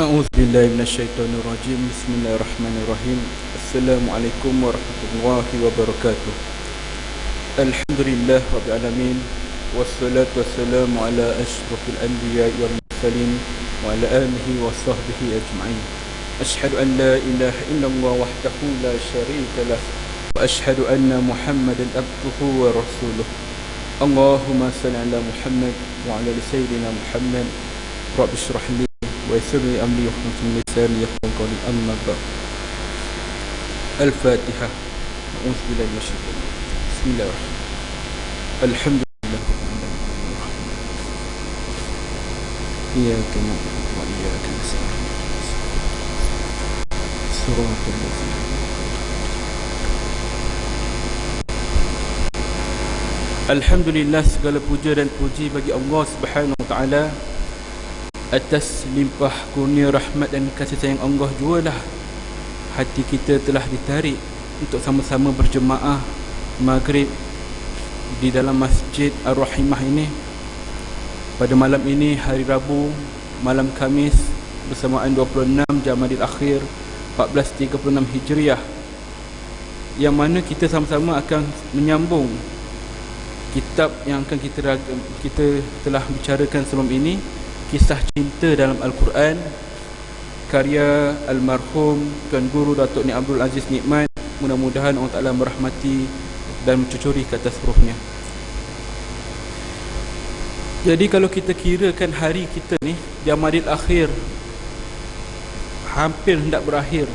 A'udzubillahi minasyaitonirrajim. Bismillahirrahmanirrahim. Assalamualaikum warahmatullahi wabarakatuh. Alhamdulillah rabbil alamin. Wassalatu wassalamu ala asyrafil anbiya'i wal mursalin wa ala alihi wa sahbihi ajma'in. Asyhadu an la ilaha illallah wahdahu la syarika lah wa asyhadu anna Muhammadan abduhu wa rasuluh. Allahumma shalli ala Muhammad wa ala ali sayyidina Muhammad. Rabbi shrah li wa yassir li amri wahlul 'uqdatam min lisani yafqahu qawli. Amma ba'd. Al-Fatihah. A'udzu billahi minasyaitonir rajim. Bismillahirrahmanirrahim. Alhamdulillah. Iyyaka na'budu wa iyyaka nasta'in. Shiratal ladzina Alhamdulillah, segala puja dan puji bagi Allah Subhanahu wa taala atas limpah kurnia rahmat dan kasih sayang Allah jualah hati kita telah ditarik untuk sama-sama berjemaah maghrib di dalam Masjid Ar-Rahimah ini pada malam ini, hari Rabu, malam Khamis, bersamaan 26 Jamadil Akhir 1436 Hijriah, yang mana kita sama-sama akan menyambung kitab yang akan kita telah bicarakan sebelum ini, Kisah Cinta dalam Al-Quran, karya almarhum Tuan Guru Datuk Ni Abdul Aziz Nikmat. Mudah-mudahan Allah Ta'ala merahmati dan mencucuri ke atas ruhnya. Jadi kalau kita kirakan hari kita ni, Jamadil Akhir hampir hendak berakhir,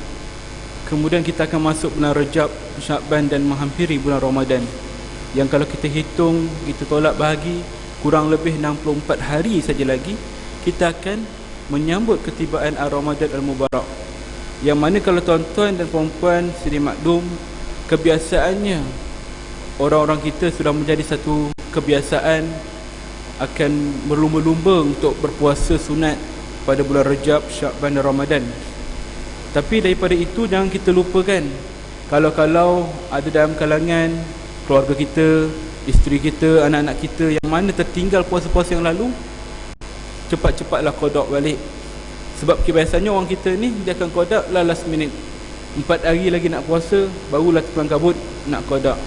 kemudian kita akan masuk bulan Rajab, Syakban dan menghampiri bulan Ramadan, yang kalau kita hitung, kita tolak bahagi, kurang lebih 64 hari saja lagi kita akan menyambut ketibaan Ar-Ramadan Al-Mubarak, yang mana kalau tuan-tuan dan puan-puan sedia maklum, kebiasaannya orang-orang kita sudah menjadi satu kebiasaan akan berlumba-lumba untuk berpuasa sunat pada bulan Rajab, Syakban dan Ramadan. Tapi daripada itu jangan kita lupakan, kalau-kalau ada dalam kalangan keluarga kita, isteri kita, anak-anak kita yang mana tertinggal puasa-puasa yang lalu, cepat-cepatlah qada balik. Sebab biasanya orang kita ni dia akan qada lah last minute, 4 hari lagi nak puasa, barulah tuan kabut nak qada.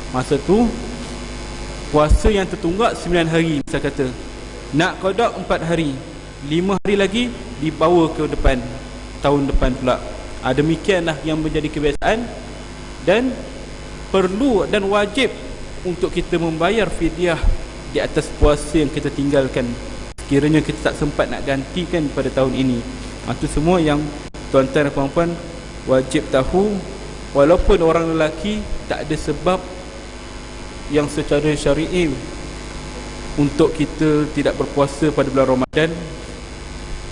Masa tu puasa yang tertunggak 9 hari, misal kata nak qada 4 hari, 5 hari lagi dibawa ke depan, tahun depan pula. Demikianlah yang menjadi kebiasaan, dan perlu dan wajib untuk kita membayar fidyah di atas puasa yang kita tinggalkan, sekiranya kita tak sempat nak gantikan pada tahun ini. Itu semua yang tuan-tuan dan puan-puan wajib tahu. Walaupun orang lelaki tak ada sebab yang secara syar'i untuk kita tidak berpuasa pada bulan Ramadan,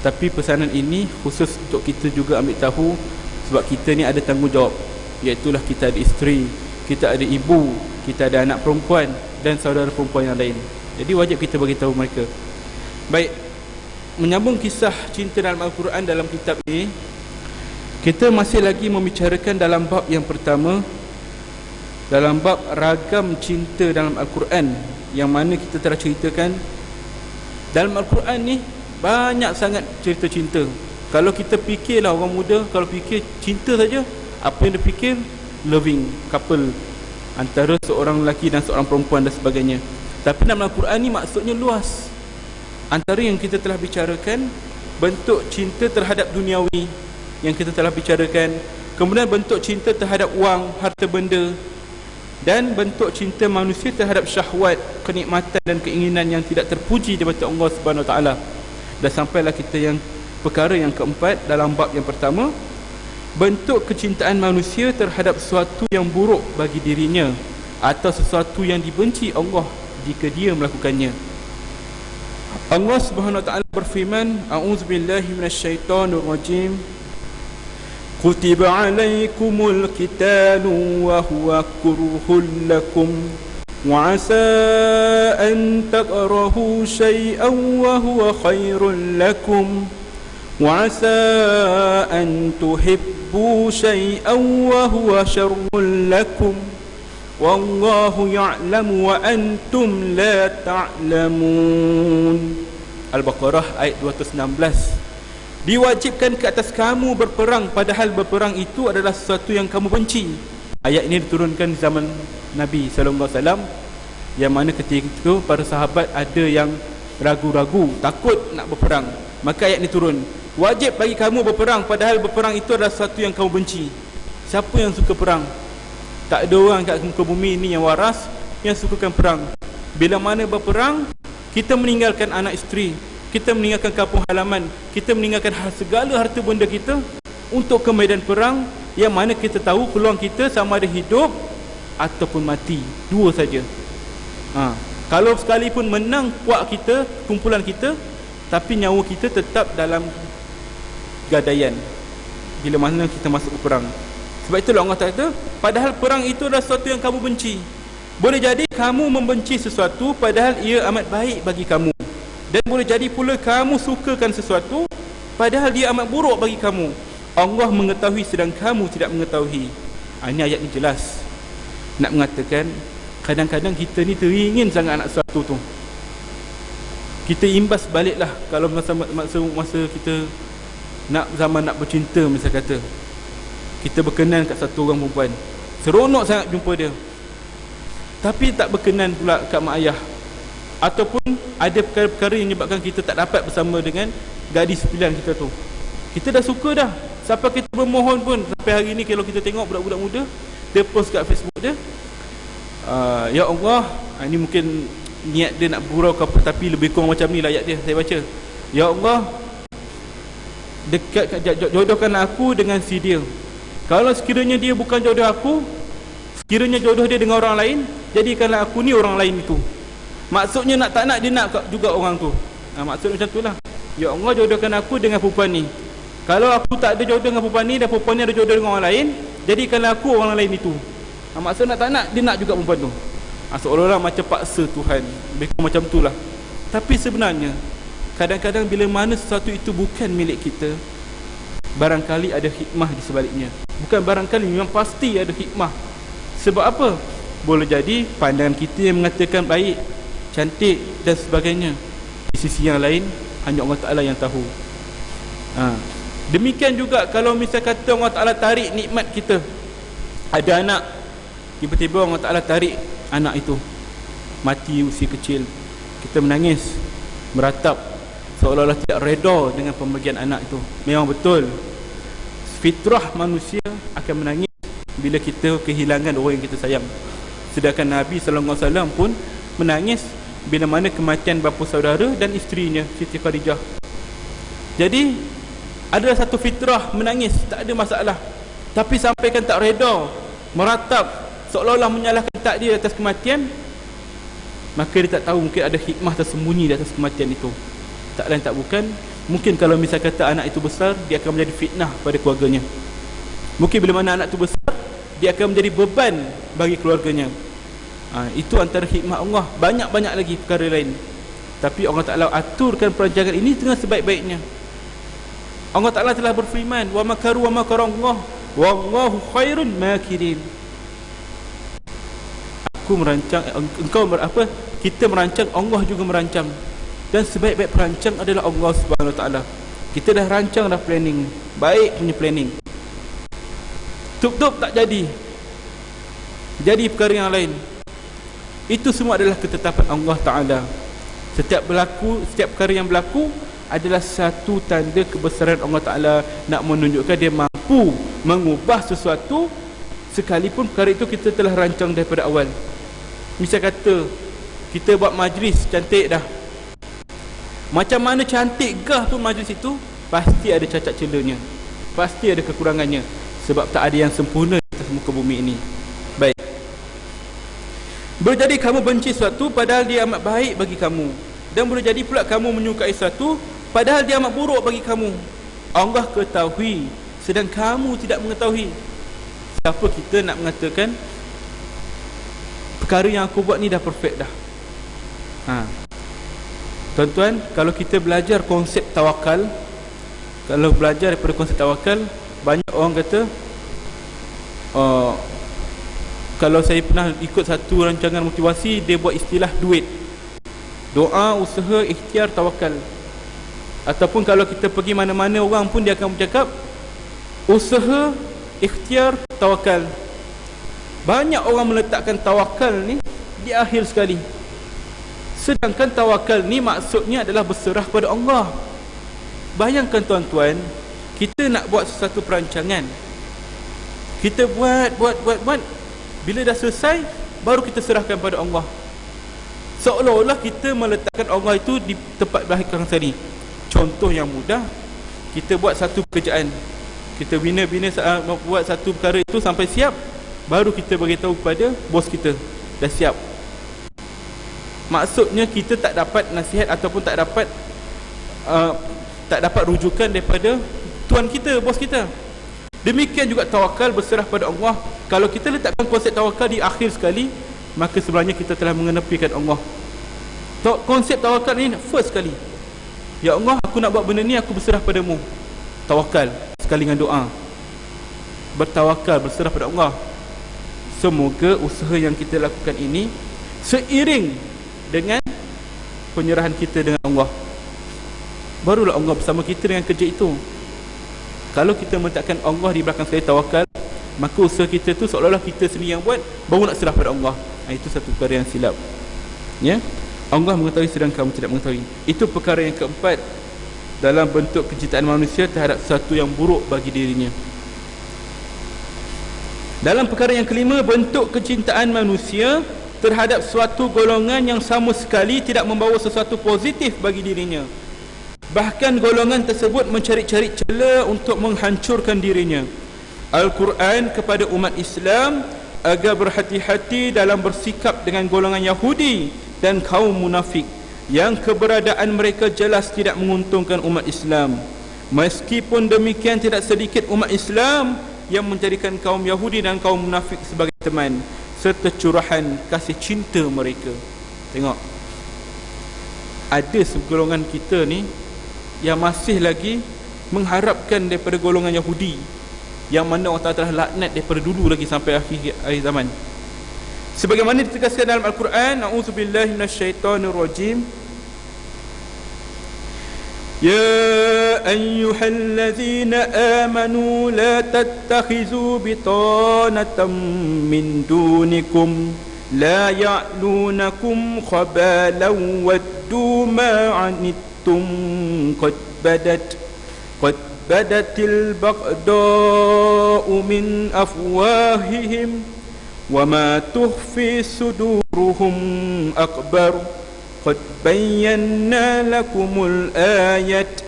tapi pesanan ini khusus untuk kita juga ambil tahu, sebab kita ni ada tanggungjawab, iaitulah kita ada isteri, kita ada ibu, kita ada anak perempuan dan saudara perempuan yang lain. Jadi wajib kita bagi tahu mereka. Baik, menyambung kisah cinta dalam Al-Quran dalam kitab ini, kita masih lagi membicarakan dalam bab yang pertama, dalam bab ragam cinta dalam Al-Quran, yang mana kita telah ceritakan dalam Al-Quran ni banyak sangat cerita cinta. Kalau kita fikirlah, orang muda kalau fikir cinta saja, apa yang dia fikir? Loving couple, antara seorang lelaki dan seorang perempuan dan sebagainya. Tapi dalam Al-Quran ni maksudnya luas. Antara yang kita telah bicarakan, bentuk cinta terhadap duniawi yang kita telah bicarakan, kemudian bentuk cinta terhadap wang, harta benda, dan bentuk cinta manusia terhadap syahwat, kenikmatan dan keinginan yang tidak terpuji di mata Allah Subhanahu Wa Taala. Dan sampailah kita yang perkara yang keempat dalam bab yang pertama, bentuk kecintaan manusia terhadap sesuatu yang buruk bagi dirinya atau sesuatu yang dibenci Allah jika dia melakukannya. Allah Subhanahu wa taala berfirman, a'udzubillahi minasyaitonir rajim, kutiba 'alaikumul qitalu wa huwa kurhul lakum wa 'asa an takrahu syai'an wa huwa khairul lakum wa 'asa an tuhibbu syai'an wa huwa syarrul lakum wallahu ya'lamu wa antum la ta'lamun. Al-Baqarah ayat 216. Diwajibkan ke atas kamu berperang, padahal berperang itu adalah sesuatu yang kamu benci. Ayat ini diturunkan di zaman Nabi sallallahu alaihi wasallam, yang mana ketika itu para sahabat ada yang ragu-ragu, takut nak berperang. Maka ayat ini turun. Wajib bagi kamu berperang, padahal berperang itu adalah sesuatu yang kamu benci. Siapa yang suka perang? Tak ada orang kat muka bumi ini yang waras yang sukakan perang. Bila mana berperang, kita meninggalkan anak isteri, kita meninggalkan kampung halaman, kita meninggalkan segala harta benda kita untuk ke medan perang, yang mana kita tahu peluang kita sama ada hidup ataupun mati, dua saja. Kalau sekalipun menang puak kita, kumpulan kita, tapi nyawa kita tetap dalam gadaian bila mana kita masuk ke perang. Sebab itulah Allah kata, padahal perang itu adalah sesuatu yang kamu benci. Boleh jadi kamu membenci sesuatu padahal ia amat baik bagi kamu, dan boleh jadi pula kamu sukakan sesuatu padahal dia amat buruk bagi kamu. Allah mengetahui sedang kamu tidak mengetahui. Ini ayat ni jelas nak mengatakan, kadang-kadang kita ni teringin sangat nak sesuatu tu, kita imbas baliklah. Kalau masa kita nak zaman nak bercinta, misal kata kita berkenan kat satu orang perempuan, seronok sangat jumpa dia, tapi tak berkenan pula kat mak ayah, ataupun ada perkara-perkara yang menyebabkan kita tak dapat bersama dengan gadis pilihan kita tu. Kita dah suka dah, sampai kita bermohon pun. Sampai hari ni kalau kita tengok budak-budak muda, dia post kat Facebook dia, ya Allah, ini mungkin niat dia nak bergurau ke apa, tapi lebih kurang macam ni lah ayat dia, saya baca. Ya Allah, jodohkan aku dengan si dia. Kalau sekiranya dia bukan jodoh aku, sekiranya jodoh dia dengan orang lain, jadikanlah aku ni orang lain itu. Maksudnya nak tak nak, dia nak juga orang tu. Maksudnya macam tu lah. Ya Allah, jodohkan aku dengan perempuan ni. Kalau aku tak ada jodoh dengan perempuan ni, dan perempuan ni ada jodoh dengan orang lain, jadikanlah aku orang lain itu. Maksudnya nak tak nak, dia nak juga perempuan tu. Seolah-olah macam paksa Tuhan, lebih kurang macam tu lah. Tapi sebenarnya kadang-kadang bila mana sesuatu itu bukan milik kita, barangkali ada hikmah di sebaliknya. Bukan barangkali, memang pasti ada hikmah. Sebab apa? Boleh jadi pandangan kita yang mengatakan baik, cantik dan sebagainya, di sisi yang lain hanya Allah Ta'ala yang tahu. Demikian juga kalau misal kata Allah Ta'ala tarik nikmat kita, ada anak, tiba-tiba Allah Ta'ala tarik anak itu, mati usia kecil, kita menangis, meratap, seolah-olah tidak reda dengan pembagian anak itu. Memang betul, fitrah manusia akan menangis bila kita kehilangan orang yang kita sayang. Sedangkan Nabi SAW pun menangis bila mana kematian bapa saudara dan isterinya Siti Khadijah. Jadi adalah satu fitrah menangis, tak ada masalah. Tapi sampaikan tak reda, meratap, seolah-olah menyalahkan takdir atas kematian, maka dia tak tahu mungkin ada hikmah tersembunyi di atas kematian itu. Tak lain tak bukan, mungkin kalau misal kata anak itu besar, dia akan menjadi fitnah pada keluarganya. Mungkin bila mana anak itu besar, dia akan menjadi beban bagi keluarganya. Itu antara hikmah Allah. Banyak-banyak lagi perkara lain, tapi Allah Ta'ala aturkan perancangan ini dengan sebaik-baiknya. Allah Ta'ala telah berfirman, wa makaru wa makarallah wallahu khairun makirin. Aku merancang, engkau apa? Kita merancang, Allah juga merancang, dan sebaik-baik perancang adalah Allah Subhanahu Wa Ta'ala. Kita dah rancang, dah planning, baik punya planning, tup-tup tak jadi perkara yang lain. Itu semua adalah ketetapan Allah Ta'ala. Setiap perkara yang berlaku adalah satu tanda kebesaran Allah Ta'ala, nak menunjukkan dia mampu mengubah sesuatu, sekalipun perkara itu kita telah rancang daripada awal. Misal kata kita buat majlis cantik dah, macam mana cantik gah pun majlis itu, pasti ada cacat celanya, pasti ada kekurangannya, sebab tak ada yang sempurna di atas muka bumi ini. Baik, boleh jadi kamu benci sesuatu padahal dia amat baik bagi kamu, dan boleh jadi pula kamu menyukai sesuatu padahal dia amat buruk bagi kamu. Allah ketahui sedang kamu tidak mengetahui. Siapa kita nak mengatakan perkara yang aku buat ni dah perfect dah? Tuan-tuan, kalau kita belajar konsep tawakal, kalau belajar daripada konsep tawakal, banyak orang kata, kalau saya pernah ikut satu rancangan motivasi, dia buat istilah duit, doa, usaha, ikhtiar, tawakal. Ataupun kalau kita pergi mana-mana, orang pun dia akan bercakap usaha, ikhtiar, tawakal. Banyak orang meletakkan tawakal ni di akhir sekali. Sedangkan tawakal ni maksudnya adalah berserah pada Allah. Bayangkan tuan-tuan, kita nak buat sesuatu perancangan, kita buat. Bila dah selesai, baru kita serahkan pada Allah. Seolah-olah kita meletakkan Allah itu di tempat belakang tadi. Contoh yang mudah, kita buat satu pekerjaan, kita bina-bina buat satu perkara itu sampai siap, baru kita beritahu kepada bos kita, dah siap. Maksudnya kita tak dapat nasihat ataupun tak dapat rujukan daripada tuan kita, bos kita. Demikian juga tawakal, berserah pada Allah. Kalau kita letakkan konsep tawakal di akhir sekali, maka sebenarnya kita telah mengenepikan Allah. Konsep tawakal ni first sekali. Ya Allah, aku nak buat benda ni, aku berserah padamu. Tawakal sekali dengan doa, bertawakal, berserah pada Allah. Semoga usaha yang kita lakukan ini seiring dengan penyerahan kita dengan Allah, barulah Allah bersama kita dengan kerja itu. Kalau kita meletakkan Allah di belakang sekali tawakal, maka usaha kita tu seolah-olah kita sendiri yang buat, baru nak serah pada Allah. Itu satu perkara yang silap, ya. Allah mengetahui sedangkan kamu tidak mengetahui. Itu perkara yang keempat dalam bentuk kecintaan manusia terhadap sesuatu yang buruk bagi dirinya. Dalam perkara yang kelima, bentuk kecintaan manusia terhadap suatu golongan yang sama sekali tidak membawa sesuatu positif bagi dirinya. Bahkan golongan tersebut mencari-cari celah untuk menghancurkan dirinya. Al-Quran kepada umat Islam agar berhati-hati dalam bersikap dengan golongan Yahudi dan kaum munafik yang keberadaan mereka jelas tidak menguntungkan umat Islam. Meskipun demikian, tidak sedikit umat Islam yang menjadikan kaum Yahudi dan kaum munafik sebagai teman serta curahan kasih cinta mereka. Tengok, ada segolongan kita ni yang masih lagi mengharapkan daripada golongan Yahudi, yang mana Allah Ta'ala telah laknat daripada dulu lagi sampai akhir zaman. Sebagaimana ditegaskan dalam Al-Quran, A'udzubillahi minasyaitonirrajim, Ya ayyuhallazina amanu la tattakhizu bitanatan min dunikum la ya'lunakum khabalan waddu ma anittum qad badatil baghda'u min afwahihim wa ma tukhfi suduruhum akbar qad bayyana lakumul ayat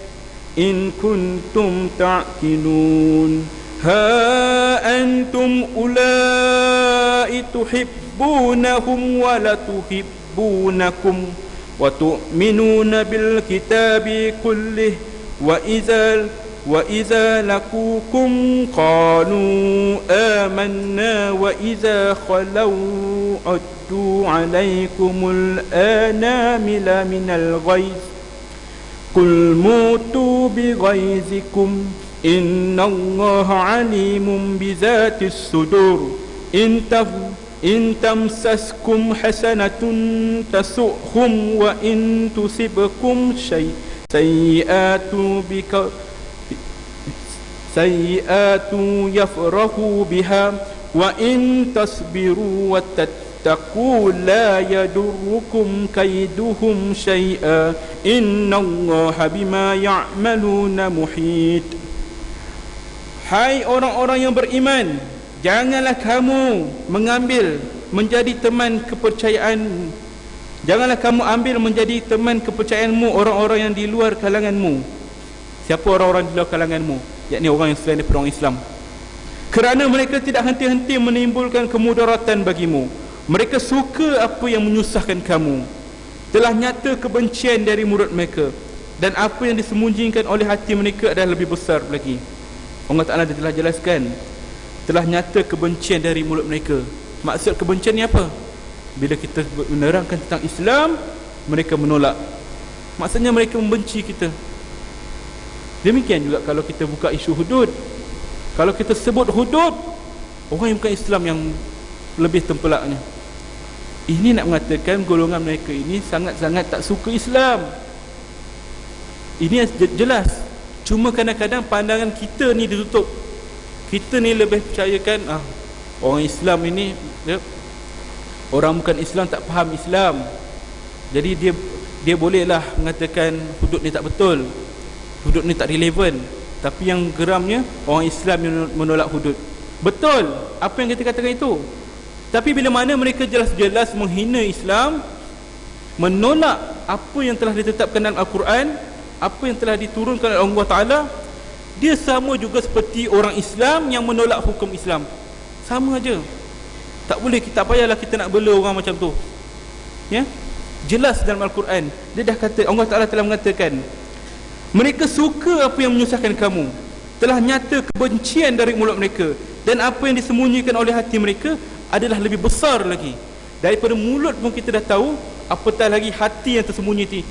in kuntum ta'qilun ha antum ulai tuhibbunahum wa la tuhibbunakum wa tu'minuna bil kitabi kullih wa idza laqukum qalu amanna wa idza khalau addu alaykumul anamila minal ghaiz qul mutu bi ghaizikum innallaha alimun bizatis sudur in tamsaskum hasanatun tasu'hum wa in tusibkum sayyi'atu yafrahu biha wa in tasbiru wa tattaqu la yadurrukum kaiduhum syai'a innallaha bima ya'maluna muhit. Hai orang-orang yang beriman, janganlah kamu menjadi teman kepercayaan. Janganlah kamu ambil menjadi teman kepercayaanmu orang-orang yang di luar kalanganmu. Siapa orang-orang di luar kalanganmu? Yakni orang yang selain daripada orang Islam. Kerana mereka tidak henti-henti menimbulkan kemudaratan bagimu. Mereka suka apa yang menyusahkan kamu. Telah nyata kebencian dari mulut mereka, dan apa yang disembunyikan oleh hati mereka adalah lebih besar lagi. Allah Ta'ala telah jelaskan, telah nyata kebencian dari mulut mereka. Maksud kebencian ni apa? Bila kita menerangkan tentang Islam, mereka menolak. Maksudnya mereka membenci kita. Demikian juga kalau kita buka isu hudud. Kalau kita sebut hudud, orang yang bukan Islam yang lebih tempelaknya. Ini nak mengatakan golongan mereka ini sangat-sangat tak suka Islam. Ini jelas. Cuma kadang-kadang pandangan kita ni ditutup. Kita ni lebih percayakan orang Islam ini orang bukan Islam tak faham Islam. Jadi dia bolehlah mengatakan hudud ni tak betul, hudud ni tak relevan. Tapi yang geramnya orang Islam yang menolak hudud. Betul apa yang kita katakan itu. Tapi bila mana mereka jelas-jelas menghina Islam, menolak apa yang telah ditetapkan dalam Al-Quran, apa yang telah diturunkan oleh Allah Ta'ala, dia sama juga seperti orang Islam yang menolak hukum Islam. Sama aja. Tak boleh, tak payahlah kita nak bela orang macam tu. Ya? Jelas dalam Al-Quran. Dia dah kata, Allah Ta'ala telah mengatakan, mereka suka apa yang menyusahkan kamu, telah nyata kebencian dari mulut mereka, dan apa yang disembunyikan oleh hati mereka adalah lebih besar lagi. Daripada mulut pun kita dah tahu, apatah lagi hati yang tersembunyi.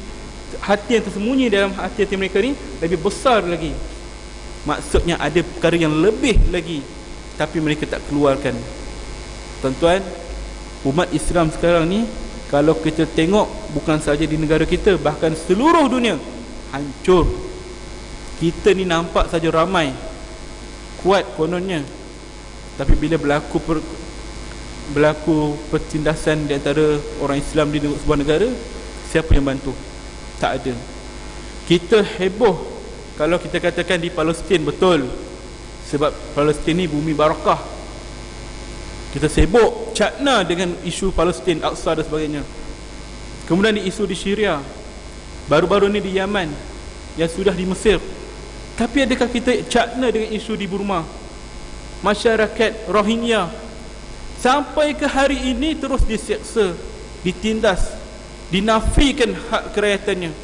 Hati yang tersembunyi dalam hati-hati mereka ni lebih besar lagi. Maksudnya ada perkara yang lebih lagi, tapi mereka tak keluarkan. Tuan-tuan, umat Islam sekarang ni, kalau kita tengok bukan saja di negara kita, bahkan seluruh dunia hancur. Kita ni nampak saja ramai, kuat kononnya, tapi bila berlaku pertindasan di antara orang Islam di sebuah negara, siapa yang bantu? Tak ada. Kita heboh kalau kita katakan di Palestin, betul, sebab Palestin ni bumi barakah. Kita sibuk cakna dengan isu Palestin, Aqsa dan sebagainya. Kemudian isu di Syria, baru-baru ni di Yaman, yang sudah di Mesir. Tapi adakah kita cakna dengan isu di Burma, masyarakat Rohingya? Sampai ke hari ini terus diseksa, ditindas, dinafikan hak keraitannya.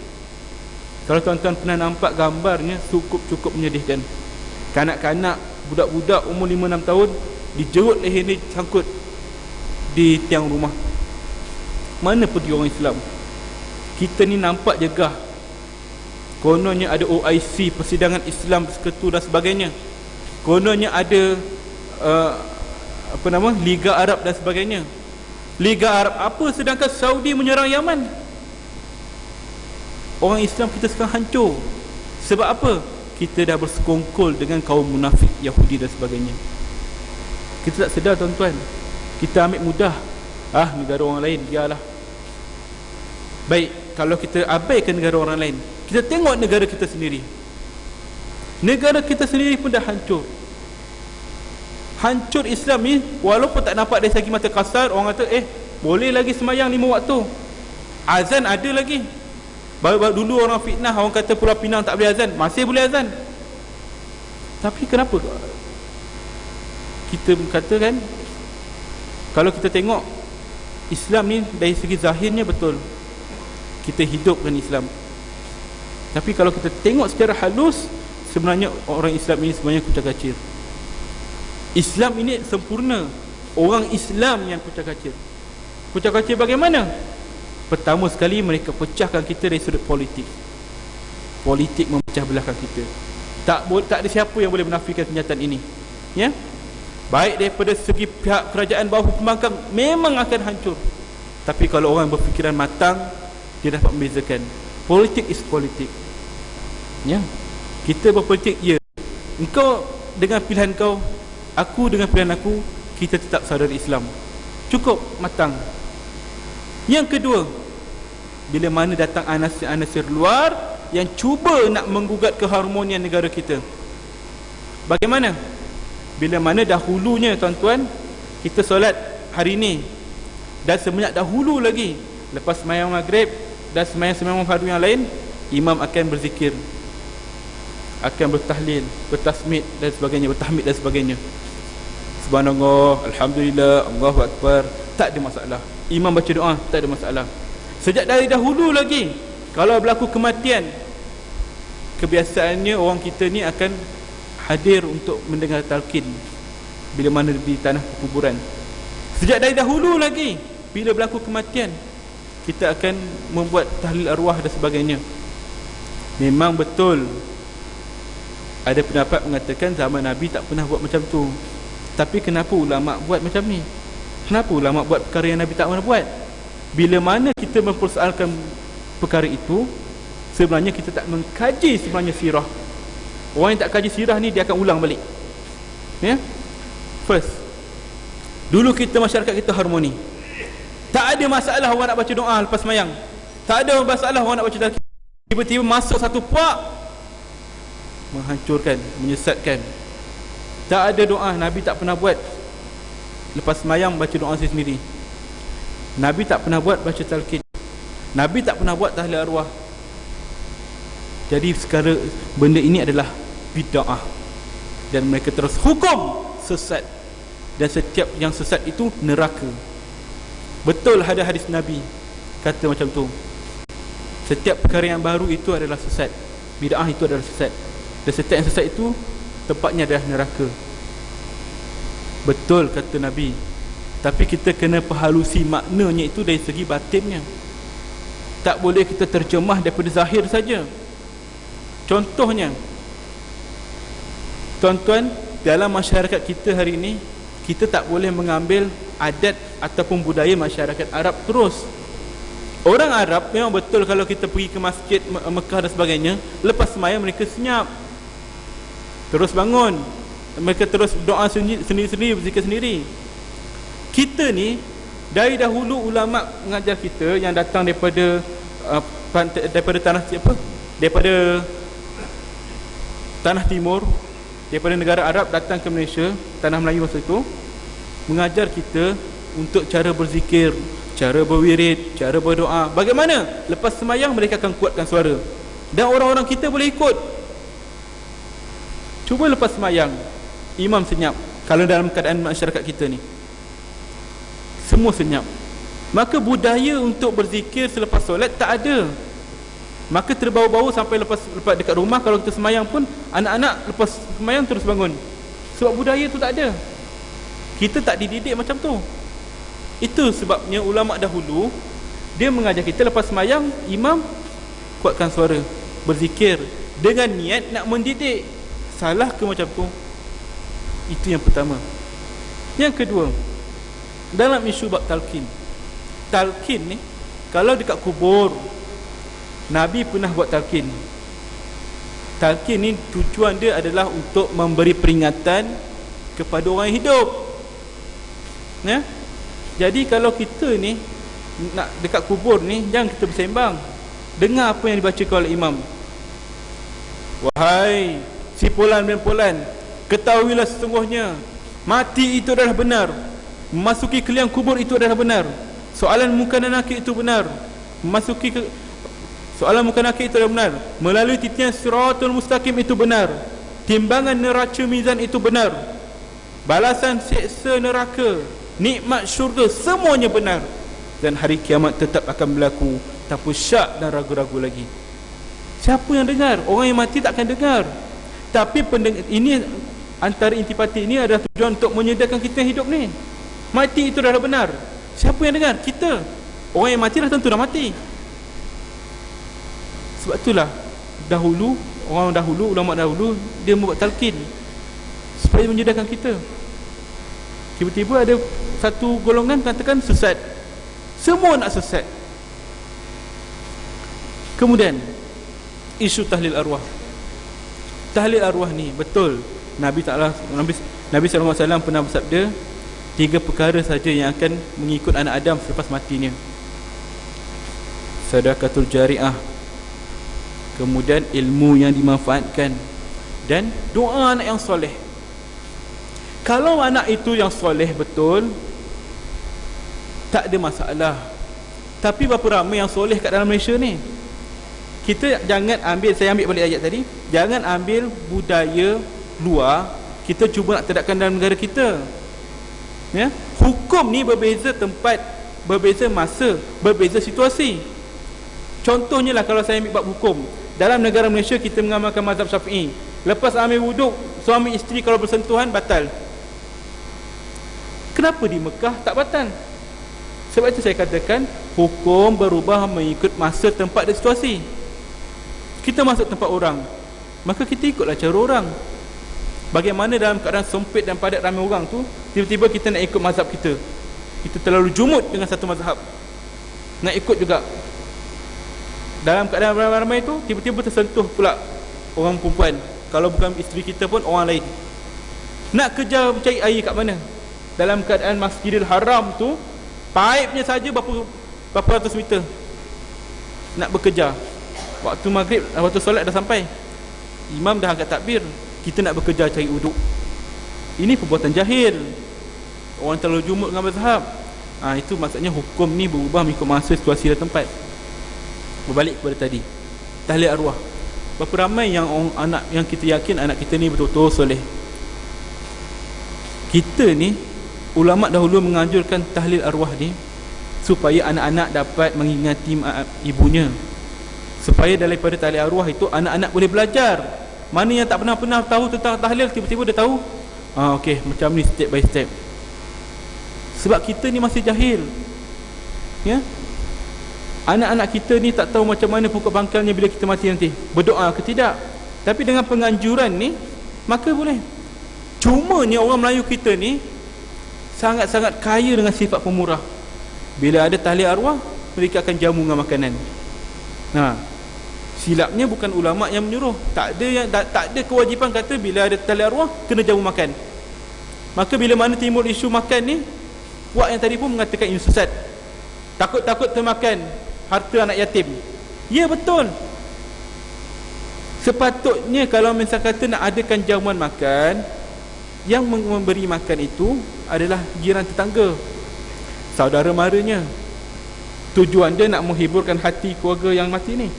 Kalau tuan-tuan pernah nampak gambarnya, cukup menyedihkan. Kanak-kanak, budak-budak umur 5-6 tahun dijerut leher ni, sangkut di tiang rumah. Mana pergi orang Islam? Kita ni nampak jegah. Kononnya ada OIC, Persidangan Islam Sekutu dan sebagainya. Kononnya ada Liga Arab dan sebagainya. Liga Arab apa sedangkan Saudi menyerang Yaman? Orang Islam kita sekarang hancur. Sebab apa? Kita dah bersekongkol dengan kaum munafik Yahudi dan sebagainya. Kita tak sedar, tuan-tuan. Kita ambil mudah, negara orang lain, biarlah. Baik, kalau kita abaikan negara orang lain, kita tengok negara kita sendiri. Negara kita sendiri pun dah hancur. Hancur Islam ni, walaupun tak nampak dari segi mata kasar. Orang kata, boleh lagi semayang 5 waktu, azan ada lagi. Baru dulu orang fitnah, orang kata Pulau Pinang tak boleh azan, masih boleh azan. Tapi kenapa kita katakan, kalau kita tengok Islam ni dari segi zahirnya betul, kita hidupkan Islam. Tapi kalau kita tengok secara halus, sebenarnya orang Islam ini sebenarnya kucak-kacir. Islam ini sempurna, orang Islam yang kucak-kacir. Kucak-kacir bagaimana? Pertama sekali, mereka pecahkan kita dari sudut politik. Politik memecah belahkan kita. Tak ada siapa yang boleh menafikan kenyataan ini. Ya? Baik daripada segi pihak kerajaan bawah pembangkang, memang akan hancur. Tapi kalau orang berfikiran matang, dia dapat membezakan. Politik is politik. Ya? Kita berpolitik, ya. Engkau dengan pilihan kau, aku dengan pilihan aku, kita tetap saudara Islam. Cukup matang. Yang kedua, bila mana datang anasir-anasir luar yang cuba nak menggugat keharmonian negara kita. Bagaimana? Bila mana dahulunya, tuan-tuan, kita solat hari ini, dan semenjak dahulu lagi, lepas sembahyang maghrib dan sembahyang fardu yang lain, imam akan berzikir, akan bertahlil, bertasmid dan sebagainya, bertahmid dan sebagainya. Subhanallah, alhamdulillah, Allahu akbar, tak ada masalah. Imam baca doa, tak ada masalah. Sejak dari dahulu lagi, kalau berlaku kematian, kebiasaannya orang kita ni akan hadir untuk mendengar talqin bila mana di tanah kuburan. Sejak dari dahulu lagi, bila berlaku kematian, kita akan membuat tahlil arwah dan sebagainya. Memang betul, ada pendapat mengatakan zaman Nabi tak pernah buat macam tu. Tapi kenapa ulama buat macam ni? Kenapa ulama buat perkara yang Nabi tak pernah buat? Bila mana kita mempersoalkan perkara itu, sebenarnya kita tak mengkaji sebenarnya sirah. Orang yang tak kaji sirah ni, dia akan ulang balik. Ya. First, dulu kita, masyarakat kita harmoni. Tak ada masalah orang nak baca doa lepas semayang. Tak ada masalah orang nak baca talqin. Tiba-tiba masuk satu puak, menghancurkan, menyesatkan. Tak ada doa, Nabi tak pernah buat. Lepas semayang baca doa sendiri. Nabi tak pernah buat baca talqin. Nabi tak pernah buat tahlil arwah. Jadi sekarang benda ini adalah bid'ah, dan mereka terus hukum sesat, dan setiap yang sesat itu neraka. Betul ada hadis Nabi kata macam tu. Setiap perkara yang baru itu adalah sesat. Bid'ah itu adalah sesat, dan setiap yang sesat itu tempatnya adalah neraka. Betul kata Nabi. Tapi kita kena perhalusi maknanya itu dari segi batinnya. Tak boleh kita terjemah daripada zahir saja. Contohnya, tuan-tuan, dalam masyarakat kita hari ini, kita tak boleh mengambil adat ataupun budaya masyarakat Arab terus. Orang Arab memang betul, kalau kita pergi ke masjid Mekah dan sebagainya, lepas sembahyang mereka senyap, terus bangun, mereka terus doa sendiri-sendiri, berzikir sendiri. Kita ni dari dahulu ulama mengajar kita yang datang daripada tanah apa? Daripada tanah timur, daripada negara Arab datang ke Malaysia, tanah Melayu masa itu, mengajar kita untuk cara berzikir, cara berwirid, cara berdoa. Bagaimana? Lepas sembahyang mereka akan kuatkan suara, dan orang-orang kita boleh ikut. Cuba lepas sembahyang, imam senyap. Kalau dalam keadaan masyarakat kita ni, semua senyap, maka budaya untuk berzikir selepas solat tak ada. Maka terbau-bau sampai lepas dekat rumah, kalau kita semayang pun, anak-anak lepas semayang terus bangun. Sebab budaya tu tak ada. Kita tak dididik macam tu. Itu sebabnya ulama dahulu, dia mengajar kita lepas semayang, imam kuatkan suara, berzikir, dengan niat nak mendidik. Salah ke macam tu? Itu yang pertama. Yang kedua, dalam isu bab talqin. Talqin ni, kalau dekat kubur, Nabi pernah buat talqin. Talqin ni tujuan dia adalah untuk memberi peringatan kepada orang yang hidup. Ya? Jadi kalau kita ni nak dekat kubur ni, jangan kita bersembang. Dengar apa yang dibacakan oleh imam. Wahai si Polan bin Polan, ketahuilah sesungguhnya mati itu adalah benar, memasuki ke liang kubur itu adalah benar, soalan muka dan nakir itu benar, soalan muka nakir itu adalah benar, melalui titian siratul mustaqim itu benar, timbangan neraca mizan itu benar, balasan seksa neraka, nikmat syurga, semuanya benar, dan hari kiamat tetap akan berlaku tanpa syak dan ragu-ragu lagi. Siapa yang dengar? Orang yang mati tak akan dengar. Tapi ini antara intipati ini adalah tujuan untuk menyedarkan kita yang hidup ni. Mati itu dah benar. Siapa yang dengar? Kita. Orang yang mati dah tentu dah mati. Sebab itulah orang dahulu, ulama dahulu, dia membuat talqin supaya menyedarkan kita. Tiba-tiba ada satu golongan katakan sesat. Semua nak sesat. Kemudian isu tahlil arwah. Tahlil arwah ni betul, Nabi SAW pernah bersabda, 3 perkara saja yang akan mengikut anak Adam selepas matinya: sedekatul jariah, kemudian ilmu yang dimanfaatkan, dan doa anak yang soleh. Kalau anak itu yang soleh betul, tak ada masalah. Tapi berapa ramai yang soleh kat dalam Malaysia ni? Kita jangan ambil, saya ambil balik ayat tadi, jangan ambil budaya luar, kita cuba nak terapkan dalam negara kita. Ya? Hukum ni berbeza tempat, berbeza masa, berbeza situasi. Contohnya lah, kalau saya ambil bab hukum, dalam negara Malaysia kita mengamalkan mazhab Syafi'i. Lepas ambil wuduk, suami isteri kalau bersentuhan batal. Kenapa di Mekah tak batal? Sebab itu saya katakan hukum berubah mengikut masa, tempat dan situasi. Kita masuk tempat orang, maka kita ikutlah cara orang. Bagaimana dalam keadaan sempit dan padat ramai orang tu, tiba-tiba kita nak ikut mazhab kita, kita terlalu jumud dengan satu mazhab, nak ikut juga. Dalam keadaan ramai-ramai tu tiba-tiba tersentuh pula orang perempuan. Kalau bukan isteri kita pun orang lain. Nak kejar cari air kat mana? Dalam keadaan Masjidil Haram tu, paipnya saja berapa ratus meter. Nak bekerja. Waktu maghrib, waktu solat dah sampai. Imam dah angkat takbir. Kita nak bekerja cari uduk. Ini perbuatan jahil. Orang terlalu jumuk dengan mazhab. Itu maksudnya hukum ni berubah mengikut masa, situasi dan tempat. Berbalik kepada tadi, tahlil arwah. Berapa ramai yang anak yang kita yakin anak kita ni betul-betul soleh. Kita ni, ulama dahulu menganjurkan tahlil arwah ni supaya anak-anak dapat mengingati ibunya, supaya daripada tahlil arwah itu anak-anak boleh belajar. Mana yang tak pernah tahu tentang tahlil, tiba-tiba dia tahu. Okey, macam ni step by step. Sebab kita ni masih jahil. Ya. Anak-anak kita ni tak tahu macam mana pokok pangkalnya bila kita mati nanti. Berdoa ke tidak? Tapi dengan penganjuran ni, maka boleh. Cuma ni orang Melayu kita ni sangat-sangat kaya dengan sifat pemurah. Bila ada tahlil arwah, mereka akan jamu dengan makanan. Silapnya bukan ulama yang menyuruh. Tak ada kewajipan kata bila ada tahlil arwah kena jamu makan. Maka bila mana timbul isu makan ni, Wak yang tadi pun mengatakan ini sesat. Takut-takut termakan harta anak yatim. Ya, betul. Sepatutnya kalau misal kata nak adakan jamuan makan, yang memberi makan itu adalah jiran tetangga, saudara maranya. Tujuan dia nak menghiburkan hati keluarga yang mati ni.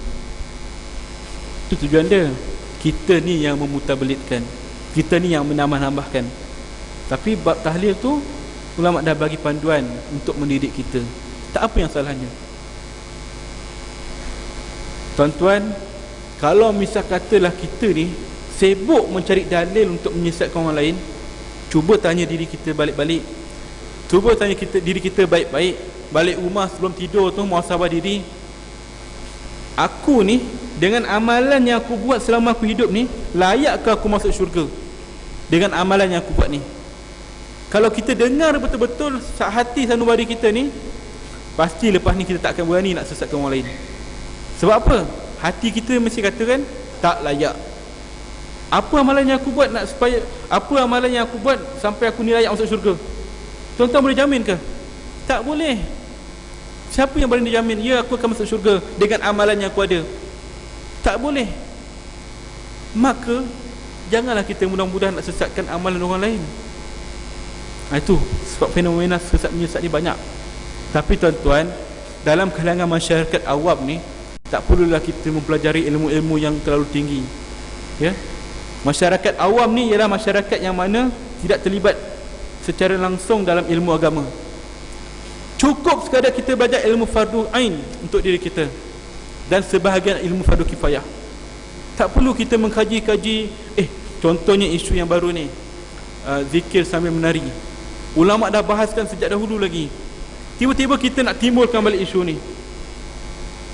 Itu tujuan dia. Kita ni yang memutabelitkan, kita ni yang menambah-nambahkan. Tapi bab tahlil tu ulama dah bagi panduan untuk mendidik kita. Tak apa yang salahnya. Tuan-tuan, kalau misal katalah kita ni sibuk mencari dalil untuk menyesatkan orang lain, cuba tanya diri kita balik-balik. Cuba tanya diri kita baik-baik. Balik rumah sebelum tidur tu, muhasabah diri. Aku ni, dengan amalan yang aku buat selama aku hidup ni, layakkah aku masuk syurga dengan amalan yang aku buat ni? Kalau kita dengar betul-betul hati sanubari kita ni, pasti lepas ni kita tak akan berani nak sesatkan orang lain. Sebab apa? Hati kita mesti katakan tak layak. Apa amalan yang aku buat sampai aku ni layak masuk syurga? Tuan-tuan boleh jamin ke? Tak boleh. Siapa yang boleh dijamin ya aku akan masuk syurga dengan amalan yang aku ada? Tak boleh. Maka janganlah kita mudah-mudahan nak sesatkan amalan orang lain. Itu sebab fenomena sesat menyesat ni banyak. Tapi tuan-tuan, dalam kalangan masyarakat awam ni, tak perlulah kita mempelajari ilmu-ilmu yang terlalu tinggi. Ya. Masyarakat awam ni ialah masyarakat yang mana tidak terlibat secara langsung dalam ilmu agama. Cukup sekadar kita belajar ilmu fardu ain untuk diri kita dan sebahagian ilmu fardu kifayah. Tak perlu kita mengkaji-kaji. Contohnya isu yang baru ni, zikir sambil menari. Ulama dah bahaskan sejak dahulu lagi. Tiba-tiba kita nak timbulkan balik isu ni.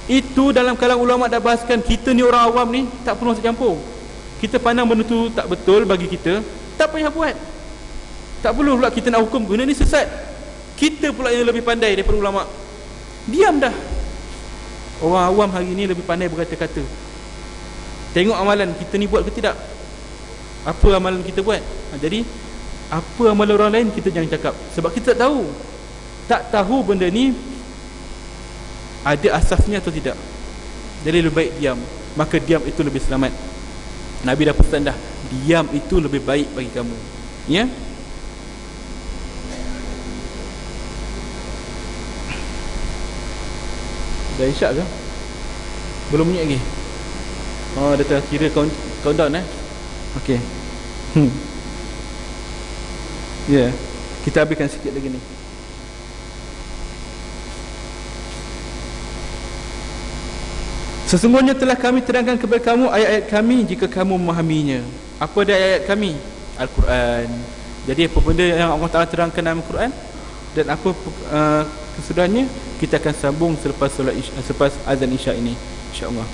Itu dalam kalangan ulama dah bahaskan. Kita ni orang awam ni tak perlu masuk campur. Kita pandang benda tu tak betul bagi kita, tak payah buat. Tak perlu pula kita nak hukum benda ni sesat. Kita pula yang lebih pandai daripada ulama. Diam dah. Orang awam hari ni lebih pandai berkata-kata. Tengok amalan kita ni buat ke tidak. Apa amalan kita buat. Jadi apa amalan orang lain kita jangan cakap. Sebab kita tak tahu. Tak tahu benda ni ada asasnya atau tidak. Jadi lebih baik diam. Maka diam itu lebih selamat. Nabi dah pesan dah, diam itu lebih baik bagi kamu. Ya. Dah isyak ke? Belum bunyi lagi. Dia tengah kira countdown Okey. Ya, kita habiskan sikit lagi ni. Sesungguhnya telah kami terangkan kepada kamu ayat-ayat kami jika kamu memahaminya. Apa dia ayat kami? Al-Quran. Jadi apa benda yang Allah Ta'ala terangkan dalam Al-Quran dan apa kesudahannya, kita akan sambung selepas azan isyak ini, insya-Allah.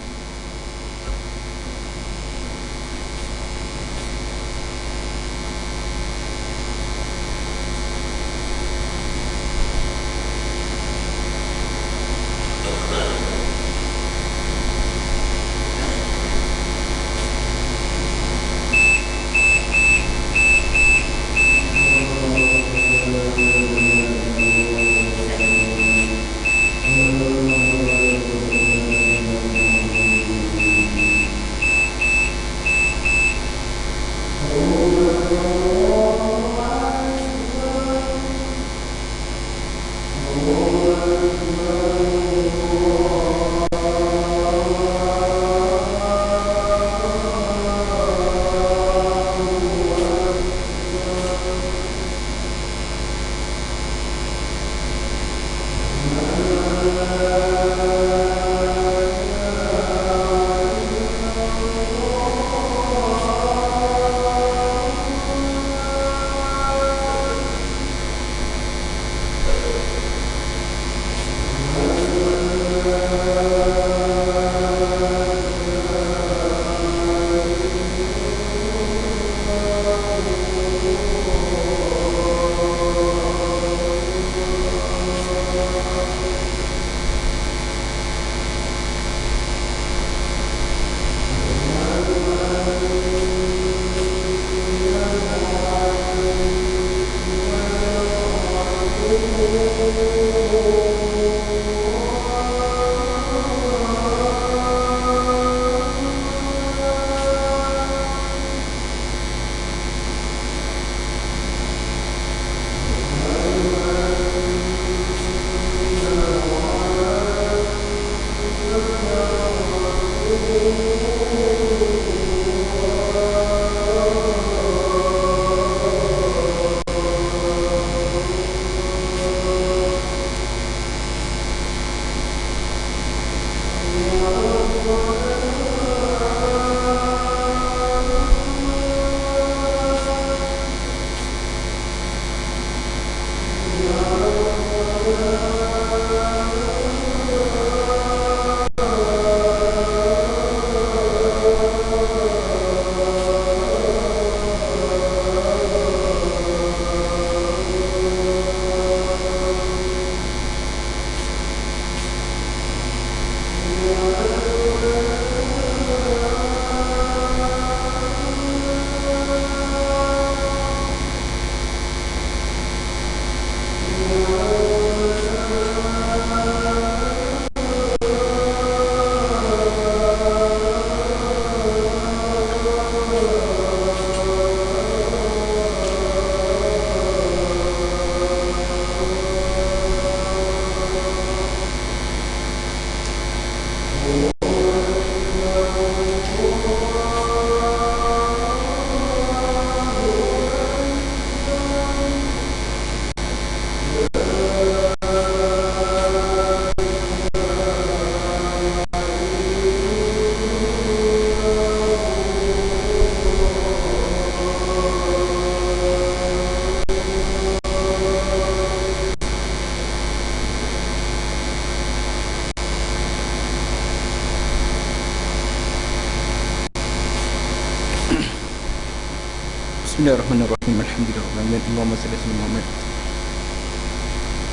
Bismillahirrahmanirrahim. Alhamdulillah. Allahumma salli ala Muhammad.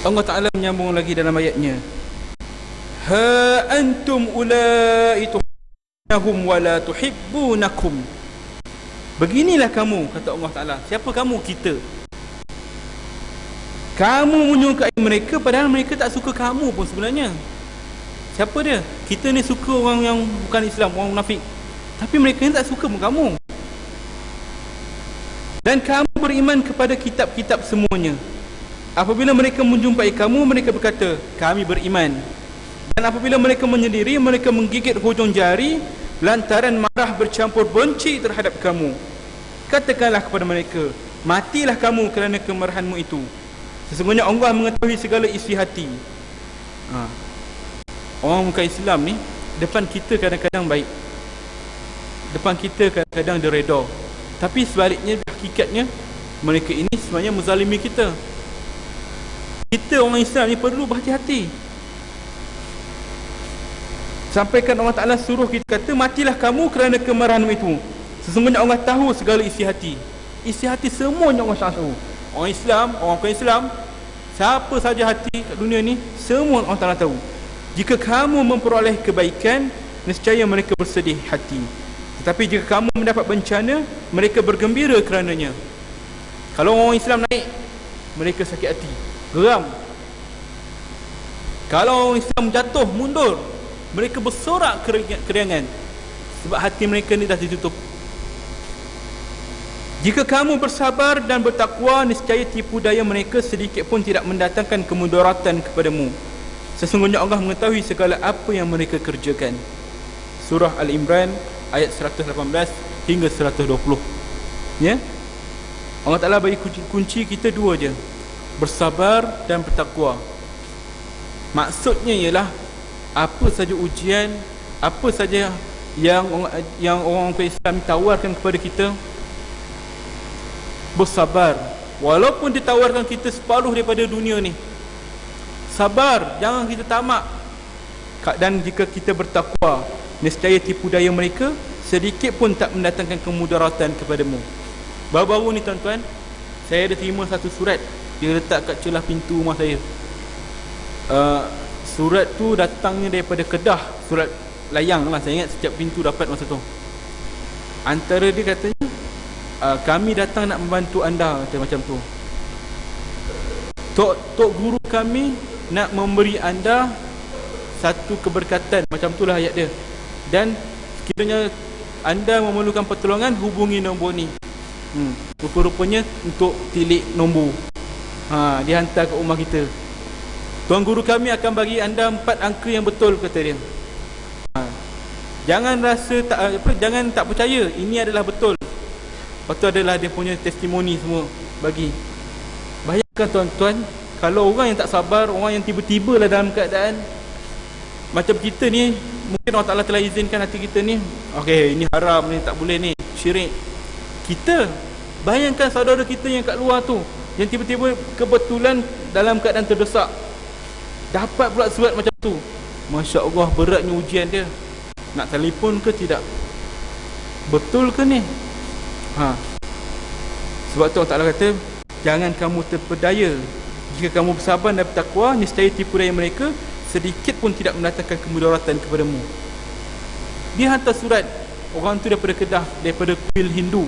Allah Ta'ala menyambung lagi dalam ayatnya, ha antum ulai tuhibbunahum wa la tuhibbunakum. Beginilah kamu, kata Allah Ta'ala. Siapa kamu? Kita. Kamu menyukai mereka padahal mereka tak suka kamu pun sebenarnya. Siapa dia? Kita ni suka orang yang bukan Islam, orang munafik, tapi mereka ni tak suka pun kamu. Dan kamu beriman kepada kitab-kitab semuanya. Apabila mereka menjumpai kamu, mereka berkata, kami beriman. Dan apabila mereka menyendiri, mereka menggigit hujung jari lantaran marah bercampur benci terhadap kamu. Katakanlah kepada mereka, matilah kamu kerana kemarahanmu itu. Sesungguhnya Allah mengetahui segala isi hati. Orang bukan Islam ni, depan kita kadang-kadang baik, depan kita kadang-kadang dia redha, tapi sebaliknya, hakikatnya mereka ini sebenarnya menzalimi kita. Kita orang Islam ni perlu berhati-hati. Sampaikan Allah Ta'ala suruh kita kata, matilah kamu kerana kemarahanmu itu. Sesungguhnya Allah tahu segala isi hati. Isi hati semuanya Allah tahu. Orang Islam, orang bukan Islam, siapa saja hati kat dunia ni, semua Allah Ta'ala tahu. Jika kamu memperoleh kebaikan, nescaya mereka bersedih hati. Tetapi jika kamu mendapat bencana, mereka bergembira kerananya. Kalau orang Islam naik, mereka sakit hati, geram. Kalau orang Islam jatuh, mundur, mereka bersorak keriangan, sebab hati mereka ni dah ditutup. Jika kamu bersabar dan bertakwa, niscaya tipu daya mereka sedikit pun tidak mendatangkan kemudaratan kepadamu. Sesungguhnya Allah mengetahui segala apa yang mereka kerjakan. Surah Al-Imran ayat 118 hingga 120. Ya? Allah Ta'ala bagi kunci kita dua je, bersabar dan bertakwa. Maksudnya ialah, apa saja ujian, apa saja yang orang Islam tawarkan kepada kita, bersabar. Walaupun ditawarkan kita separuh daripada dunia ni, sabar, jangan kita tamak. Dan jika kita bertakwa, nescaya tipu daya mereka sedikit pun tak mendatangkan kemudaratan kepadamu. Baru-baru ni tuan-tuan, saya ada terima satu surat, dia letak kat celah pintu rumah saya. Surat tu datangnya daripada Kedah, surat layang lah, saya ingat setiap pintu dapat masa tu. Antara dia katanya, kami datang nak membantu anda, macam tu. Tok guru kami nak memberi anda satu keberkatan, macam itulah ayat dia. Dan sekiranya anda memerlukan pertolongan, hubungi nombor ni. Rupa-rupanya untuk tilik nombor. Dia hantar ke rumah kita. Tuan guru kami akan bagi anda 4 angka yang betul, kata dia. Jangan rasa jangan tak percaya, ini adalah betul. Lepas tu adalah dia punya testimoni semua bagi. Bayangkan tuan-tuan, kalau orang yang tak sabar, orang yang tiba-tiba lah dalam keadaan macam kita ni, mungkin Allah Ta'ala telah izinkan hati kita ni, okey, ini haram ni, tak boleh ni, syirik. Kita, bayangkan saudara kita yang kat luar tu, yang tiba-tiba kebetulan dalam keadaan terdesak, dapat pula surat macam tu. Masya Allah, beratnya ujian dia. Nak telefon ke tidak? Betul ke ni? Sebab tu Allah Ta'ala kata, jangan kamu terpedaya. Jika kamu bersabar dan bertakwa, niscaya tipu daya mereka sedikit pun tidak mendatangkan kemudaratan kepadamu. Dia hantar surat, orang tu daripada Kedah, daripada kuil Hindu.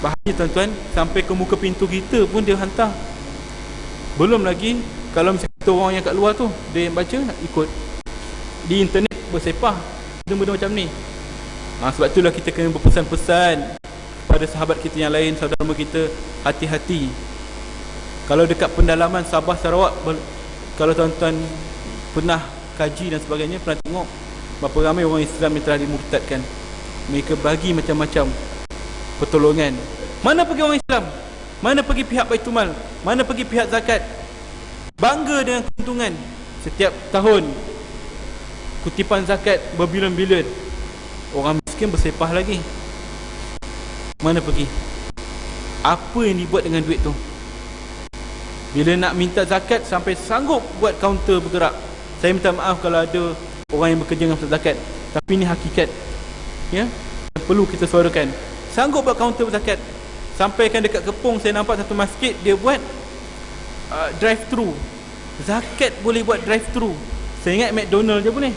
Bahaya tuan-tuan, sampai ke muka pintu kita pun dia hantar. Belum lagi kalau misalnya orang yang kat luar tu, dia yang baca, nak ikut di internet bersepah benda-benda macam ni. Sebab itulah kita kena berpesan-pesan pada sahabat kita yang lain, saudara kita, hati-hati. Kalau dekat pendalaman Sabah Sarawak, kalau tuan-tuan pernah kaji dan sebagainya, pernah tengok berapa ramai orang Islam yang telah dimurtadkan. Mereka bagi macam-macam pertolongan. Mana pergi orang Islam? Mana pergi pihak Baitul Mal? Mana pergi pihak zakat? Bangga dengan keuntungan. Setiap tahun kutipan zakat berbilion-bilion. Orang miskin bersepah lagi. Mana pergi? Apa yang dibuat dengan duit tu? Bila nak minta zakat, sampai sanggup buat kaunter bergerak. Saya minta maaf kalau ada orang yang bekerja dengan zakat, tapi ini hakikat, ya, yang perlu kita suarakan. Sanggup buat kaunter zakat, Sampaikan dekat Kepong, saya nampak satu masjid dia buat drive-thru. Zakat boleh buat drive-thru. Saya ingat McDonald je boleh.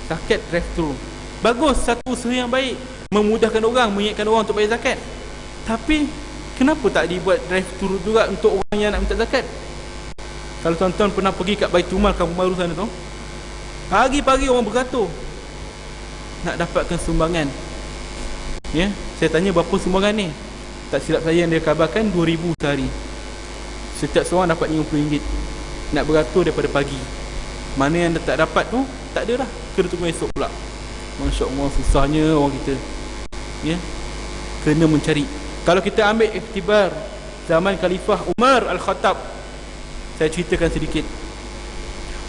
Zakat drive-thru. Bagus, satu usaha yang baik, memudahkan orang, mengingatkan orang untuk bayar zakat. Tapi kenapa tak dibuat drive-thru juga untuk orang yang nak minta zakat? Kalau tuan-tuan pernah pergi kat Baitul Mal Kampung Baru sana tu, pagi-pagi orang beratur nak dapatkan sumbangan. Ya, saya tanya berapa sumbangan ni? Tak silap saya yang dia kabarkan 2,000 sehari. Setiap seorang dapat RM50. Nak beratur daripada pagi. Mana yang tak dapat tu, tak ada lah, kena tunggu esok pula. Masya Allah, susahnya orang kita. Ya, kena mencari. Kalau kita ambil iktibar zaman Khalifah Umar Al-Khattab, saya ceritakan sedikit.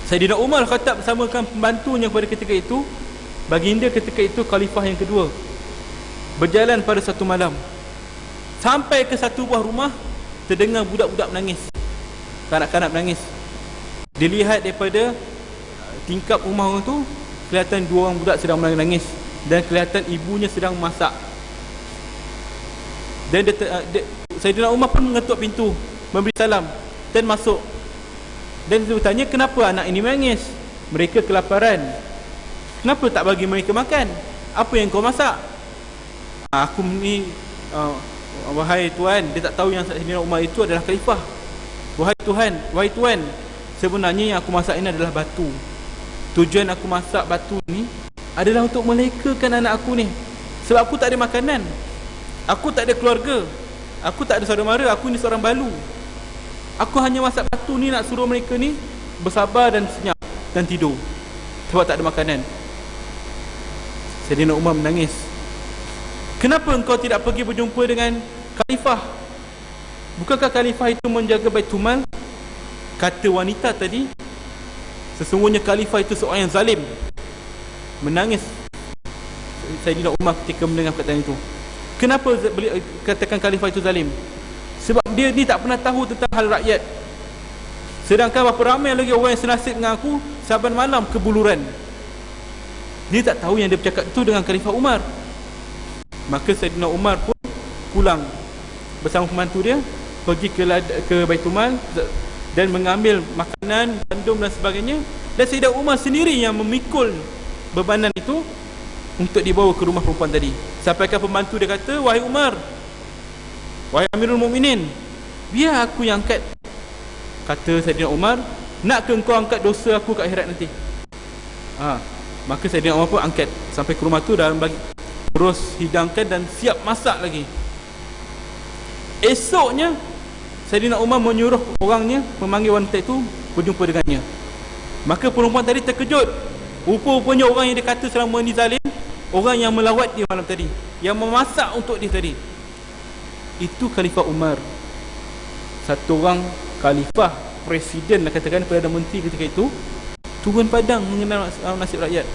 Saidina Umar Al-Khattab bersamakan pembantunya pada ketika itu, baginda ketika itu khalifah yang kedua, berjalan pada satu malam. Sampai ke satu buah rumah, terdengar budak-budak menangis, kanak-kanak menangis. Dilihat daripada tingkap rumah orang tu, kelihatan dua orang budak sedang menangis, dan kelihatan ibunya sedang masak. Dan Saidina Umar pun mengetuk pintu, memberi salam dan masuk. Dan dia bertanya, kenapa anak ini menangis? Mereka kelaparan. Kenapa tak bagi mereka makan? Apa yang kau masak? Aku ni, wahai Tuan, dia tak tahu yang Saidina Umar itu adalah khalifah. Wahai Tuan, sebenarnya yang aku masak ini adalah batu. Tujuan aku masak batu ni adalah untuk melekakan anak aku ni. Sebab aku tak ada makanan, aku tak ada keluarga, aku tak ada saudara mara, aku ni seorang balu. Aku hanya masak batu ni nak suruh mereka ni bersabar dan senyap dan tidur, sebab tak ada makanan. Saidina Umar menangis. Kenapa engkau tidak pergi berjumpa dengan khalifah? Bukankah khalifah itu menjaga Baitul Mal? Kata wanita tadi, sesungguhnya khalifah itu seorang yang zalim. Menangis Saidina Umar ketika mendengar perkataan itu. Kenapa beliau katakan khalifah itu zalim? Sebab dia ni tak pernah tahu tentang hal rakyat. Sedangkan berapa ramai lagi orang yang senasib dengan aku saban malam ke buluran. Dia tak tahu yang dia bercakap itu dengan Khalifah Umar. Maka Saidina Umar pun pulang bersama pembantu dia, pergi ke Baitul Mal dan mengambil makanan, gandum dan sebagainya. Dan Saidina Umar sendiri yang memikul bebanan itu untuk dibawa ke rumah perempuan tadi. Sampaikan pembantu dia kata, wahai Umar, wahai Amirul Mukminin, biar aku yang angkat. Kata Saidina Umar, nak ke engkau angkat dosa aku kat akhirat nanti? Maka Saidina Umar pun angkat sampai ke rumah tu dan bagi terus hidangkan dan siap masak lagi. Esoknya Saidina Umar menyuruh orangnya memanggil wanita itu berjumpa dengannya. Maka perempuan tadi terkejut. Rupa-rupanya orang yang dia kata selama ni zalim, orang yang melawat dia malam tadi, yang memasak untuk dia tadi, itu Khalifah Umar. Satu orang khalifah, presiden lah katakan, Perdana Menteri ketika itu, turun padang mengenal nasib rakyat.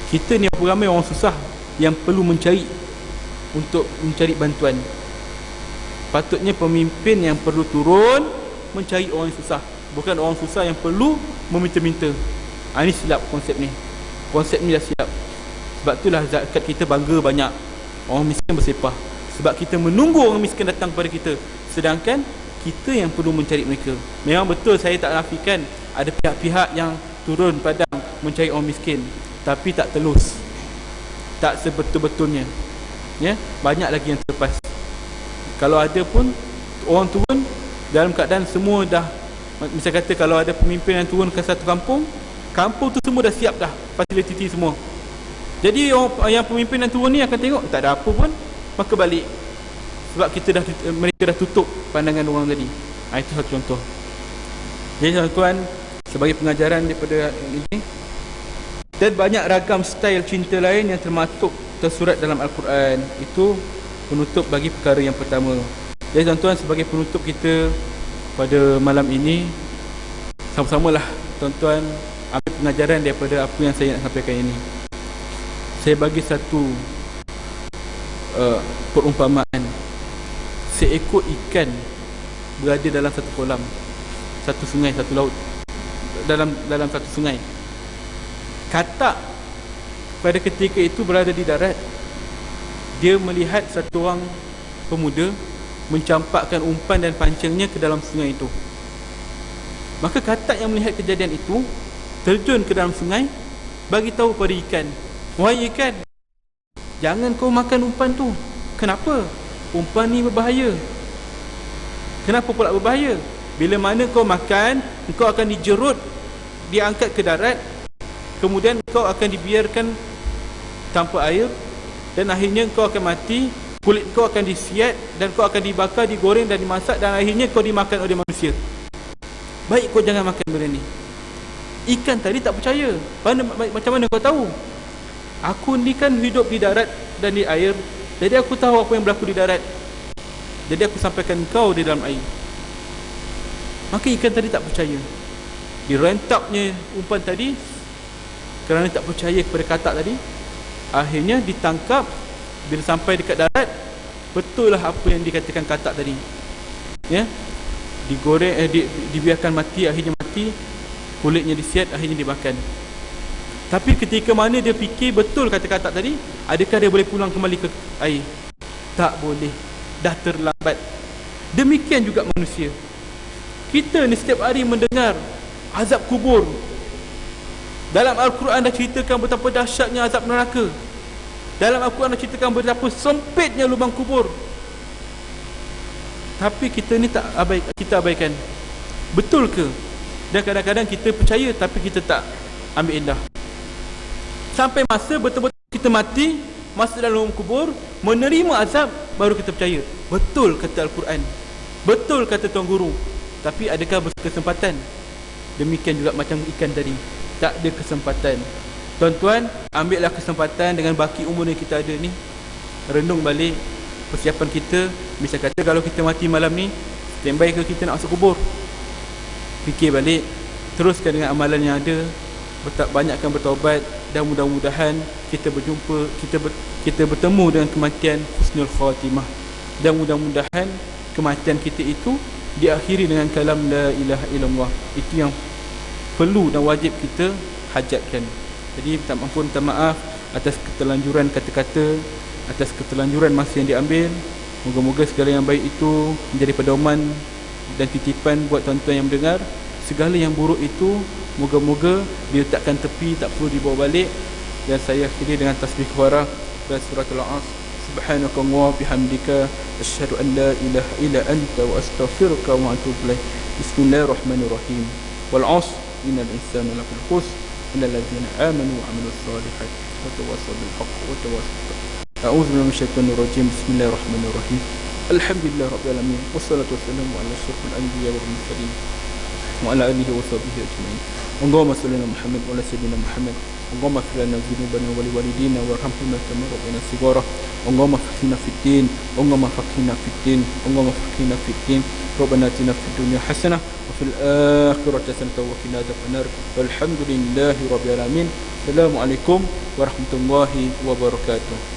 Kita ni ramai orang susah yang perlu mencari untuk mencari bantuan. Patutnya pemimpin yang perlu turun mencari orang yang susah, bukan orang susah yang perlu meminta-minta. Ini silap konsep ni. Konsep ni dah silap. Sebab itulah zakat kita bangga banyak, orang miskin bersepah. Sebab kita menunggu orang miskin datang kepada kita, sedangkan kita yang perlu mencari mereka. Memang betul, saya tak nafikan ada pihak-pihak yang turun padang mencari orang miskin, tapi tak telus, tak sebetul-betulnya. Ya, banyak lagi yang terlepas. Kalau ada pun orang turun dalam keadaan semua dah, misal kata kalau ada pemimpin yang turun ke satu kampung, kampung tu semua dah siap dah, fasiliti semua. Jadi yang pemimpin yang turun ni akan tengok tak ada apa pun, maka balik. Sebab mereka dah tutup pandangan orang tadi. Itu satu contoh. Jadi tuan-tuan, sebagai pengajaran daripada ini, dan banyak ragam style cinta lain yang tersurat dalam Al-Quran, itu penutup bagi perkara yang pertama. Jadi tuan-tuan, sebagai penutup kita pada malam ini, sama-samalah tuan-tuan ambil pengajaran daripada apa yang saya nak sampaikan ini. Saya bagi satu perumpamaan. Seekor ikan berada dalam satu kolam, satu sungai, satu laut, dalam satu sungai. Katak pada ketika itu berada di darat. Dia melihat satu orang pemuda mencampakkan umpan dan pancingnya ke dalam sungai itu. Maka katak yang melihat kejadian itu terjun ke dalam sungai, bagi tahu pada ikan, "Wahai ikan, jangan kau makan umpan tu. Kenapa? Umpan ni berbahaya." "Kenapa pula berbahaya?" "Bila mana kau makan, kau akan dijerut, diangkat ke darat, kemudian kau akan dibiarkan tanpa air, dan akhirnya kau akan mati, kulit kau akan disiat, dan kau akan dibakar, digoreng dan dimasak, dan akhirnya kau dimakan oleh manusia. Baik kau jangan makan benda ni." Ikan tadi tak percaya. Macam mana kau tahu? "Aku ni kan hidup di darat dan di air, jadi aku tahu apa yang berlaku di darat. Jadi aku sampaikan kau di dalam air." Maka ikan tadi tak percaya. Direntaknya umpan tadi kerana tak percaya kepada katak tadi. Akhirnya ditangkap. Bila sampai dekat darat, betul lah apa yang dikatakan katak tadi, ya, digoreng, dibiarkan mati, akhirnya mati, kulitnya disiat, akhirnya dimakan. Tapi ketika mana dia fikir betul kata katak tadi, adakah dia boleh pulang kembali ke air? Tak boleh, dah terlambat. Demikian juga manusia. Kita ni setiap hari mendengar azab kubur. Dalam Al-Quran dah ceritakan betapa dahsyatnya azab neraka. Dalam Al-Quran dah ceritakan betapa sempitnya lubang kubur. Tapi kita ni kita abaikan. Betul ke? Dan kadang-kadang kita percaya tapi kita tak ambil indah. Sampai masa betul-betul kita mati, masuk dalam lubang kubur, menerima azab, baru kita percaya. Betul kata Al-Quran, betul kata Tuan Guru. Tapi adakah berkesempatan? Demikian juga macam ikan tadi, tak ada kesempatan. Tuan-tuan, ambillah kesempatan dengan baki umur yang kita ada ni, renung balik persiapan kita. Bisa kata kalau kita mati malam ni, standby ke kita nak masuk kubur? Fikir balik, teruskan dengan amalan yang ada, banyakkan bertaubat, dan mudah-mudahan kita berjumpa, kita bertemu dengan kematian husnul khatimah. Dan mudah-mudahan kematian kita itu diakhiri dengan kalam la ilaha illallah. Itu yang perlu dan wajib kita hajatkan. Jadi minta maaf atas keterlanjuran kata-kata, atas keterlanjuran masa yang diambil. Moga-moga segala yang baik itu menjadi pedoman dan titipan buat tuan-tuan yang mendengar. Segala yang buruk itu moga-moga diletakkan tepi, tak perlu dibawa balik. Dan saya akhiri dengan tasbih kafarah dan suratul Asr. Subhanakallah bihamdika asyhadu an la ilaha illa anta wa astaghfiruka wa atubu ilaik. Bismillahirrahmanirrahim. Wal 'asr innal insana lafii khusr illa alladziina aamanu wa 'amilus shalihaati wa tawassaw bil haqqi wa tawassaw bis sabr. A'udzu billahi minasyaitonir rajim. Bismillahirrahmanirrahim. Alhamdulillah rabbil alamin wassalatu wassalamu ala asyrafil anbiya'i wal mursalin wa ala alihi wa sahbihi ajma'in. Allahumma shalli ala Muhammad wa ala sayyidina Muhammad. Allahumma ighfir lana dhunubana wa liwalidina warhamna kama rabbana shighara. Allahumma faqihna fid din, Allahumma faqihna fid din, Allahumma faqihna fid din. Rabbana atina fid dunya hasanah wa fil akhirati hasanah wa qina adzabannar. Walhamdulillahi rabbil alamin. Assalamualaikum warahmatullahi wabarakatuh.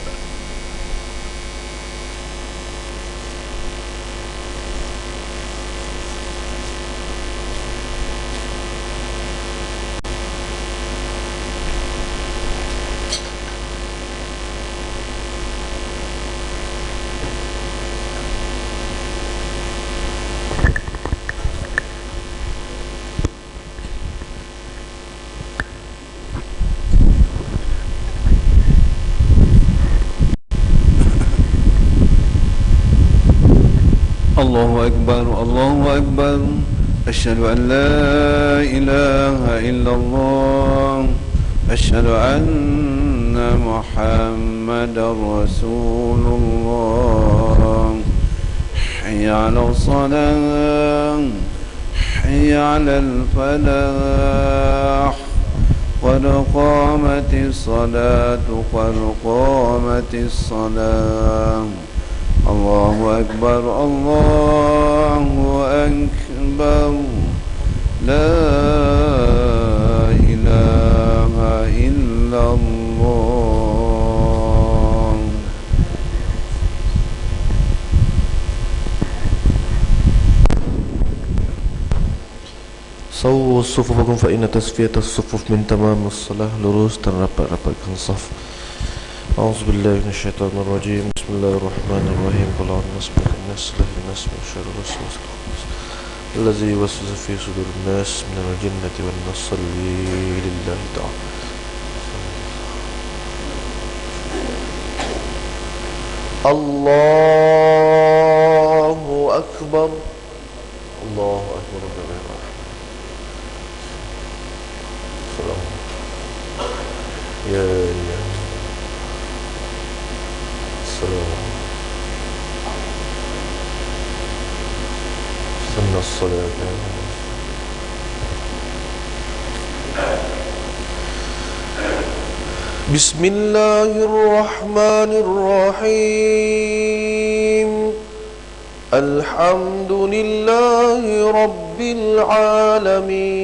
Allahu Akbar, Allahu Akbar. Asyhadu an la ilaha illallah. Asyhadu anna Muhammadar Rasulullah. Hayya 'alal salah, hayya 'alal falah. Qad qamatis salatu, qad qamatis salah. Allahu Akbar, Allahu Akbar. La ilaha illallah. Sawu sufufakum fa inna tasfiyatas sufuf min tamamus salah. Lurus dan rapat-rapatkan saf. أعوذ بالله من الشيطان الرجيم. بسم الله الرحمن الرحيم. قل أعوذ برب الناس إله الناس من شر الوسواس الذي يوسوس في صدور الناس من الجنة والناس. صلي لله تعالى. الله أكبر. الله أكبر. السلام يا السلام. سنة الصلاة. بسم الله الرحمن الرحيم. الحمد لله رب العالمين.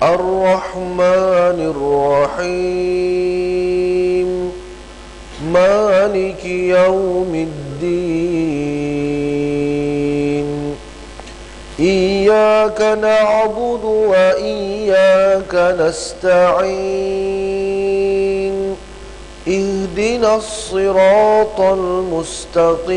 الرحمن الرحيم. مالك يوم الدين. إياك نعبد وإياك نستعين. اهدنا الصراط المستقيم.